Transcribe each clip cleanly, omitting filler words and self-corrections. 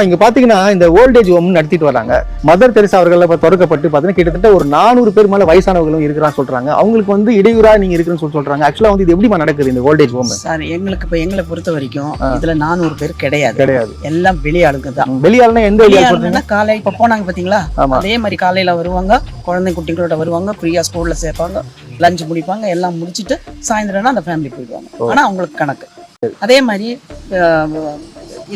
இங்க பாத்தீங்கன்னா இந்த ஓல்டேஜ் ஹோம் நடத்திட்டு வராங்க. மதர் தெரசா அவர்கள் தொடக்கப்பட்டு பாத்தீங்கன்னா கிட்டத்தட்ட ஒரு 400 பேர் மேல வயசானவர்களும் இருக்கிறான்னு சொல்றாங்க. அவங்களுக்கு வந்து இடையூறா நீங்க இருக்குன்னு சொல்றாங்க. ஆக்சுவலா வந்து இது எப்படிமா நடக்குது இந்த ஓல்டேஜ் ஹோம்? சார் எங்களை பொறுத்த வரைக்கும் இதுல 400 பேர் கிடையாது. எல்லாம் வெளியாளுங்க தான். வெளியாளுனா எந்த வெளியாளுன்னா காலை இப்ப போனாங்க பாத்தீங்களா, அதே மாதிரி காலையில வருவாங்க, குழந்தை குட்டிகளோட வருவாங்க, ஃப்ரீயா ஸ்கூல்ல சேர்ப்பாங்க, லஞ்ச் முடிப்பாங்க, எல்லாம் முடிச்சுட்டு சாயந்தரம்னா அந்த ஃபேமிலி போயிடுவாங்க. ஆனா அவங்களுக்கு கணக்கு அதே மாதிரி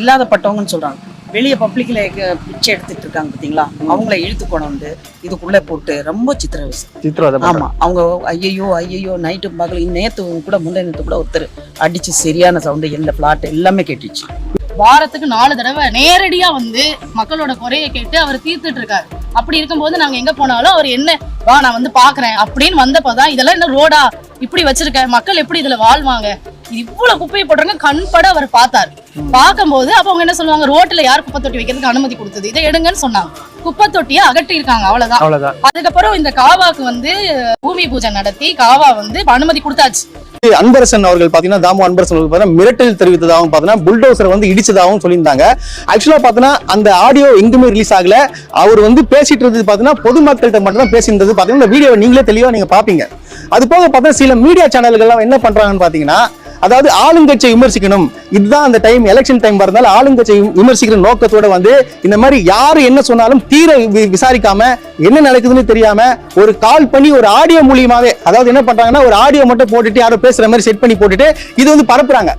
இல்லாதப்பட்டவங்கன்னு சொல்றாங்க. வெளியே பப்ளிக்ல பிச்சை எடுத்துட்டு இருக்காங்க பாத்தீங்களா, அவங்கள இழுத்து கொண்டு வந்து இதுக்குள்ள போட்டு ரொம்ப சித்திரவதை. ஆமா, அவங்க ஐயோ நைட்டு பகல் நேத்து கூட முந்தைய நேத்து கூட ஒருத்தர் அடிச்சு சரியான சவுண்டு, எல்லா பிளாட் எல்லாமே கேட்டுச்சு. வாரத்துக்கு 4 தடவை நேரடியா வந்து மக்களோட குறையை கேட்டு அவர் தீர்த்துட்டு இருக்காரு. அப்படி இருக்கும்போது நாங்க எங்க போனாலும் அவர் என்ன வா நான் வந்து பாக்குறேன் அப்படின்னு வந்தப்பதான் இதெல்லாம் என்ன ரோடா இப்படி வச்சிருக்க, மக்கள் எப்படி இதுல வாழ்வாங்க, இவ்வளவு குப்பையை போடுறாங்க கண்பட அவர் பார்த்தாரு. பார்க்கும்போது அப்ப அவங்க என்ன சொல்லுவாங்க, ரோட்ல யார் குப்பை தொட்டி வைக்கிறதுக்கு அனுமதி கொடுத்தது, இதை எடுங்கன்னு சொன்னாங்க. குப்பை தொட்டியை அகற்றி இருக்காங்க, அவ்வளவுதான். அதுக்கப்புறம் இந்த காவாக்கு வந்து பூமி பூஜை நடத்தி காவா வந்து அனுமதி கொடுத்தாச்சு. அன்பரசன் அவர்கள் பாத்தீங்கன்னா தாமு அன்பரசன் அவர்கள் மிரட்டல் தெரிவித்ததாகவும் பாத்தீங்கன்னா புல்டோசர் வந்து இடிச்சதாகவும் சொல்லியிருந்தாங்க. ஆக்சுவலா பாத்தீங்கன்னா அந்த ஆடியோ எங்குமே ரிலீஸ் ஆகல. அவர் வந்து பேசிட்டு இருந்தது பாத்தீங்கன்னா பொதுமக்கள்கிட்ட மட்டும் தான் பேசியிருந்தது. பாத்தீங்கன்னா இந்த வீடியோ நீங்களே தெளிவா நீங்க பாப்பீங்க. அது போக பார்த்தா சில மீடியா சேனல்கள் எல்லாம் என்ன பண்றாங்கன்னு பாத்தீங்கன்னா, அதாவது ஆளுங்கட்சியை விமர்சிக்கணும், இதுதான் அந்த டைம் எலெக்ஷன் டைம் வரதால ஆளுங்கட்சியை விமர்சிக்கிற நோக்கத்தோட வந்து இந்த மாதிரி யாரு என்ன சொன்னாலும் தீர விசாரிக்காம என்ன நடக்குதுன்னு தெரியாம ஒரு கால் பண்ணி ஒரு ஆடியோ மூலியமாவே, அதாவது என்ன பண்றாங்கன்னா ஒரு ஆடியோ மட்டும் போட்டுட்டு யாரோ பேசுற மாதிரி செட் பண்ணி போட்டுட்டு இது வந்து பரப்புறாங்க.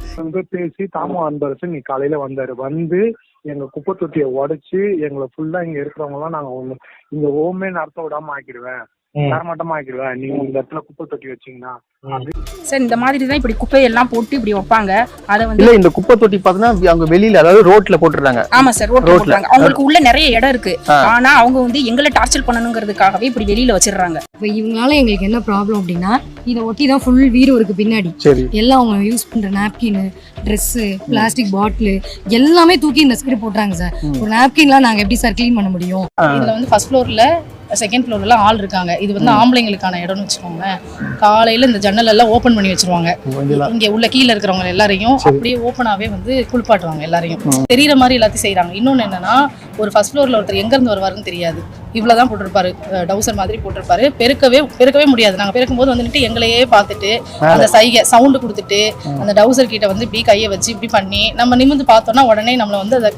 பேசி தாமு அன்பரசன் நீ காலையில வந்தாரு, வந்து எங்க குப்பை தொட்டியை உடைச்சு எங்களை ஃபுல்லா இங்க இருக்கிறவங்க எல்லாம் நாங்க இங்க ஹோமே நடத்த விடாம ஆக்கிடுவேன், தரமாட்டமா ஆக்கிடுவேன் நீங்க இந்த இடத்துல குப்பை தொட்டி வச்சீங்கன்னா. சார் இந்த மாதிரி தான் இப்படி குப்பையெல்லாம் போட்டு இப்படி வைப்பாங்க. அதை வந்து இல்ல இந்த குப்பை தொட்டி பாத்தீங்கன்னா அவங்க வெளியில அதாவது ரோட்ல போட்டுறாங்க. ஆமா சார், ரோட்ல போட்டுறாங்க. அவங்களுக்கு உள்ள நிறைய இடம் இருக்கு, ஆனா அவங்க வந்து எங்களை டார்ச்சர் பண்ணணுங்கிறதுக்காகவே இப்படி வெளியில வச்சிடுறாங்க. இப்ப இவங்களால எங்களுக்கு என்ன ப்ராப்ளம் அப்படின்னா, இதை ஒட்டி தான் ஃபுல் வீடு இருக்கு பின்னாடி. எல்லாம் அவங்க யூஸ் பண்ற நாப்கின், ட்ரெஸ், பிளாஸ்டிக் பாட்டில் எல்லாமே தூக்கி இந்த சைடு போட்டுறாங்க சார். ஒரு நாப்கின்லாம் நாங்க எப்படி சார் கிளீன் பண்ண முடியும்? இதுல வந்து ஃபர்ஸ்ட் ஃப்ளோர்ல செகண்ட் ஃப்ளோர்ல ஆள் இருக்காங்க. இது வந்து ஆம்பளைங்களுக்கான இடம்னு வச்சுக்கோங்க. காலையில இந்த ஜன்னல் எல்லாம் ஓபன் பண்ணி வச்சிருவாங்க. இங்க உள்ள கீழே இருக்கிறவங்க எல்லாரையும் அப்படியே ஓப்பனாவே வந்து குளிப்பாட்டுவாங்க. எல்லாரையும் தெரியற மாதிரி எல்லாத்தையும் செய்யறாங்க. இன்னொன்னு என்னன்னா, ஒரு ஃபர்ஸ்ட் ஃப்ளோர்ல ஒருத்தர் எங்க இருந்து வருவாருன்னு தெரியாது, இவ்வளவுதான் போட்டிருப்பாரு, டவுசர் மாதிரி போட்டிருப்பாரு. பெருக்கவே முடியாது. நாங்க பெருக்கும் போது வந்துட்டு எங்களையே பார்த்துட்டு அந்த சவுண்டு கொடுத்துட்டு அந்த டவுசர் கிட்ட வந்து இப்படி கையை வச்சு இப்படி பண்ணி நம்ம நிமிர்ந்து பார்த்தோம்னா உடனே நம்மளை வந்து அதை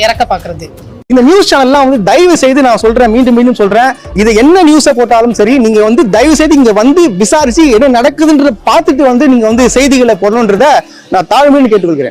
இறக்க பாக்குறது. இந்த நியூஸ் சேனல்லாம் வந்து தயவு செய்து நான் சொல்றேன், மீண்டும் சொல்றேன், இது என்ன நியூஸை போட்டாலும் சரி நீங்க வந்து தயவு செய்து இங்க வந்து விசாரிச்சு என்ன நடக்குதுன்றத பார்த்துட்டு வந்து நீங்க வந்து செய்திகளை போடணுன்றத நான் தாழ்மைன்னு கேட்டுக்கொள்கிறேன்.